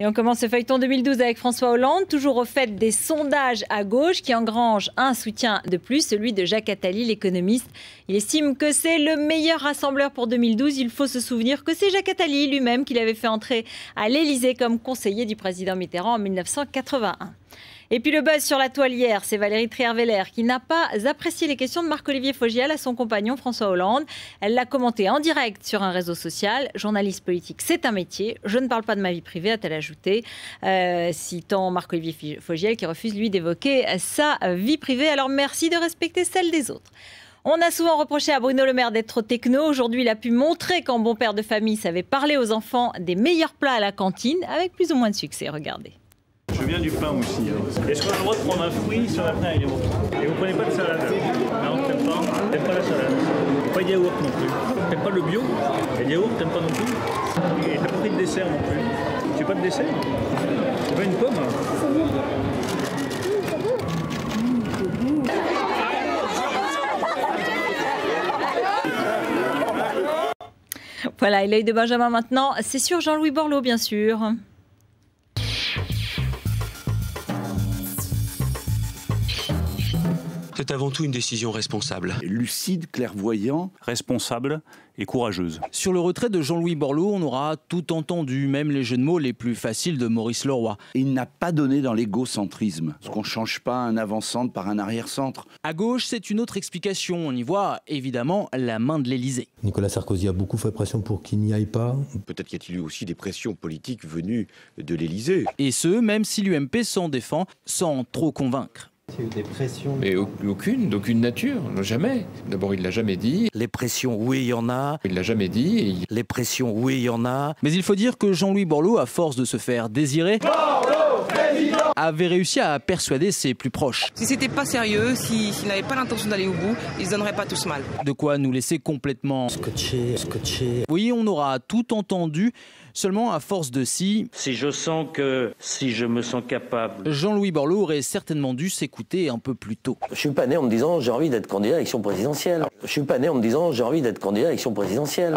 Et on commence ce feuilleton 2012 avec François Hollande, toujours au fait des sondages à gauche qui engrangent un soutien de plus, celui de Jacques Attali, l'économiste. Il estime que c'est le meilleur rassembleur pour 2012. Il faut se souvenir que c'est Jacques Attali lui-même qui l'avait fait entrer à l'Élysée comme conseiller du président Mitterrand en 1981. Et puis le buzz sur la toile hier, c'est Valérie Trierweiler qui n'a pas apprécié les questions de Marc-Olivier Fogiel à son compagnon François Hollande. Elle l'a commenté en direct sur un réseau social. Journaliste politique, c'est un métier. Je ne parle pas de ma vie privée, a-t-elle ajouté, citant Marc-Olivier Fogiel qui refuse, lui, d'évoquer sa vie privée. Alors merci de respecter celle des autres. On a souvent reproché à Bruno Le Maire d'être trop techno. Aujourd'hui, il a pu montrer qu'en bon père de famille savait parler aux enfants des meilleurs plats à la cantine, avec plus ou moins de succès. Regardez. Je viens du pain aussi. Est-ce qu'on a le droit de prendre un fruit sur la fin? Et vous prenez pas de salade? Non, t'aimes pas la salade. Pas de yaourt non plus. T'aimes pas le bio? Et le yaourt, t'aimes pas non plus? Et t'as pas pris de dessert non plus? Tu veux pas de dessert? Tu veux pas une pomme? Voilà, et l'œil de Benjamin maintenant, c'est sur Jean-Louis Borloo, bien sûr. C'est avant tout une décision responsable. Lucide, clairvoyant, Responsable et courageuse. Sur le retrait de Jean-Louis Borloo, on aura tout entendu, même les jeux de mots les plus faciles de Maurice Leroy. il n'a pas donné dans l'égocentrisme. Parce qu'on ne change pas un avant-centre par un arrière-centre. À gauche, c'est une autre explication. On y voit évidemment la main de l'Élysée. Nicolas Sarkozy a beaucoup fait pression pour qu'il n'y aille pas. Peut-être qu'il y a eu aussi des pressions politiques venues de l'Élysée. Et ce, même si l'UMP s'en défend sans trop convaincre. Il y a eu des pressions. Mais d'aucune nature, jamais. D'abord, il l'a jamais dit. Les pressions, oui, il y en a. Il l'a jamais dit. Les pressions, oui, il y en a. Mais il faut dire que Jean-Louis Borloo, à force de se faire désirer, avait réussi à persuader ses plus proches. Si c'était pas sérieux, s'il n'avait pas l'intention d'aller au bout, ils se donneraient pas tous mal. De quoi nous laisser complètement Scotché. Oui, on aura tout entendu, seulement à force de si je me sens capable. Jean-Louis Borloo aurait certainement dû s'écouter un peu plus tôt. Je suis pas né en me disant j'ai envie d'être candidat à l'élection présidentielle. Je suis pas né en me disant j'ai envie d'être candidat à l'élection présidentielle.